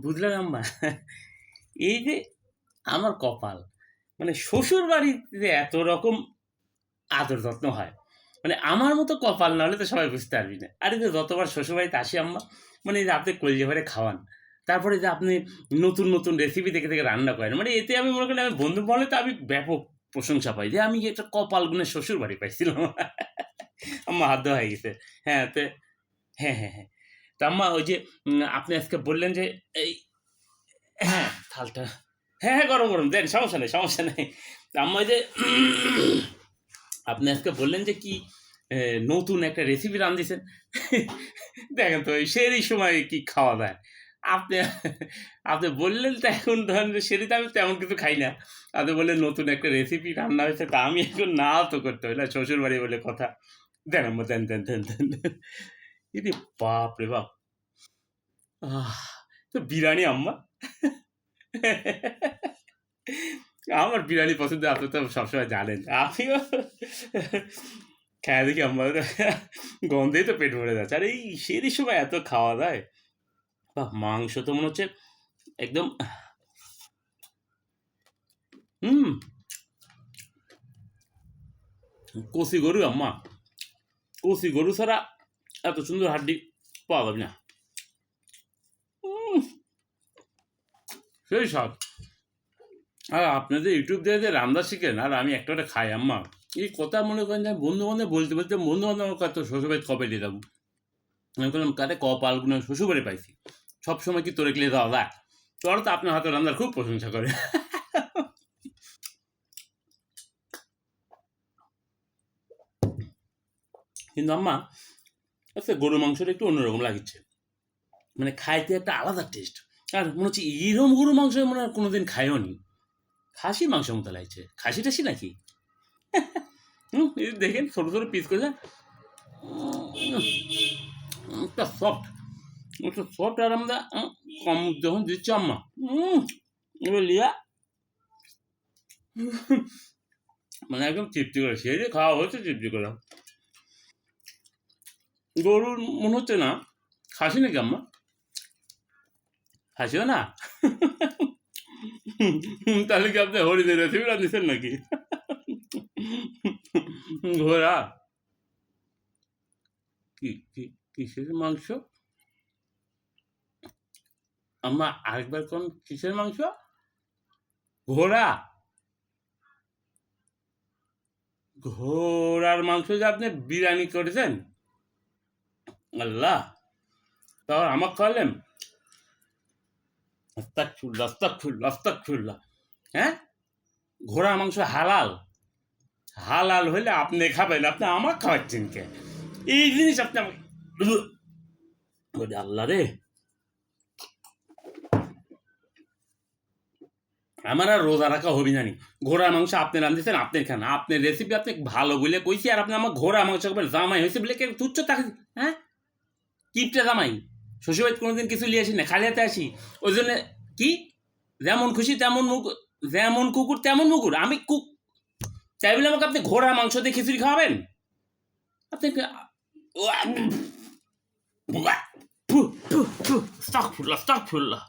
বুঝলেন আম্মা? এই যে আমার কপাল, মানে শ্বশুরবাড়িতে এত রকম আদর যত্ন হয়। মানে আমার মতো কপাল না হলে তো সবাই বুঝতে পারবি না। আর এই যে যতবার শ্বশুরবাড়িতে আসি আম্মা, মানে এই যে আপনি কলিজা ভরে খাওয়ান। তারপরে যে আপনি নতুন, নতুন রেসিপি দেখে, দেখে রান্না করেন। মানে এতে আমি মনে করেন আমি বন্ধু মহলে তো আমি ব্যাপক প্রশংসা পাই যে আমি একটা কপাল গুণে শ্বশুরবাড়ি পাইছিলাম। আম্মা হাত দেওয়া হয়ে গেছে। হ্যাঁ, হ্যাঁ, হ্যাঁ, হ্যাঁ। তো আম্মা ওই যে আপনি আজকে বললেন যে এই হ্যাঁ, থালটা হ্যাঁ, হ্যাঁ, গরম, গরম দেন সমস্যা নাই, সমস্যা নাই। তো আম্মা ওই যে আপনি আজকে বললেন যে কি নতুন একটা রেসিপি রাঁধতেছেন। দেখেন তো এই সেরই সময় কি খাওয়া যায়। আপনি আপনি বললেন তো এখন ধরেন যে সেরিতে আমি তেমন কিছু খাই না। আপনি বললেন নতুন একটা রেসিপি রান্না হয়েছে তা আমি এখন নাও তো করতে হয় না শ্বশুরবাড়ি বলে কথা। দেন আম্মা দেন, দেন, দেন, দেন, দেন। ইরে বাপরে বাপ! আহ! তো বিরিয়ানি আম্মা। আমার বিরিয়ানি পছন্দ আপনি তো সবসময় জানেন। আমিও খাইয়া দেখি আম্মা গন্ধেই তো পেট ভরে যাচ্ছে। আর এই সেরই সময় এত খাওয়া যায়। বাহ! মাংস তো মনে হচ্ছে একদম হুম, কচি গরু আম্মা। কচি গরু ছাড়া এত সুন্দর হাড্ডি পাওয়া যাবে না। উম সেই স্বাদ। আর আপনি যে YouTube দিয়ে যে রান্না শিখেন আর আমি একটা, একটা খাই আম্মা। এই কথা মনে করেন যে বন্ধু-বান্ধব বলতে, বলতে বন্ধু-বান্ধব আমাকে কয় তোর শ্বশুরবাড়িতে কবে নিয়ে যাবো? আমি বললাম কারে কপাল গুনে শ্বশুরবাড়ি পাইছি। সবসময় কি তোরে নিয়ে যাওয়া যায়? তোরা তো আপনার হাতের রান্নার খুব প্রশংসা করে। কিন্তু আম্মা আচ্ছা গরুর মাংসটা একটু অন্যরকম লাগিচ্ছে। মানে খাইতে একটা আলাদা টেস্ট। আর মনে হচ্ছে এরম গরুর মাংস মনে হয় কোনোদিন খাইওনি। খাসির মাংসের মতো লাগছে। খাসি-টাসি নাকি? এই দেখেন ছোট, ছোট পিস করে একটা সফট, একটা সফট আর আমরা কম যখন দিচ্ছে আম্মা। এবার লিয়া মানে একদম তৃপ্তি করে। সেই যে খাওয়া হয়েছে তৃপ্তি করে। গরুর মনে হচ্ছে না। খাসি নাকি আম্মা? খাসিও না? তাহলে কি আপনি হরিণের রেসিপি রাঁধছেন নাকি? ঘোড়া? কি কি কিসের মাংস? আম্মা আরেকবার কোন কিসের মাংস? ঘোড়া? ঘোড়ার মাংস যে আপনি বিরিয়ানি করেছেন? আল্লাহ! তাও আমাকে খাওয়ালেন? আস্তাগফিরুল্লাহ, আস্তাগফিরুল্লাহ, আস্তাগফিরুল্লাহ। হ্যাঁ? ঘোড়ার মাংস হালাল? হালাল হইলে আপনি খাবেন। আপনি আমাকে খাওয়াচ্ছেন কে? এই জিনিস আপনি আমাকে ওরে আল্লাহ রে! আমার আর রোজা রাখা হবি না নি। ঘোড়ার মাংস আপনি রাঁধতেছেন, আপনি খান। আপনার রেসিপি আপনি ভালো বলে কইছি আর আপনি আমার ঘোড়ার মাংস খাবেন। জামাই হইছে বলে কি তুচ্ছ তাকে হ্যাঁ? কিপটে জামাই। শ্বশুরবাড়িতে কোনোদিন কিছু লিয়ে আসি না, খালি হাতে আসি। ওইজন্যে কি? যেমন খুশি তেমন যেমন কুকুর তেমন মুগুর। আমি তাই বলে আমাকে আপনি ঘোড়ার মাংস দিয়ে খিচুড়ি খাওয়াবেন? আপনি আস্তাগফিরুল্লাহ, আস্তাগফিরুল্লাহ।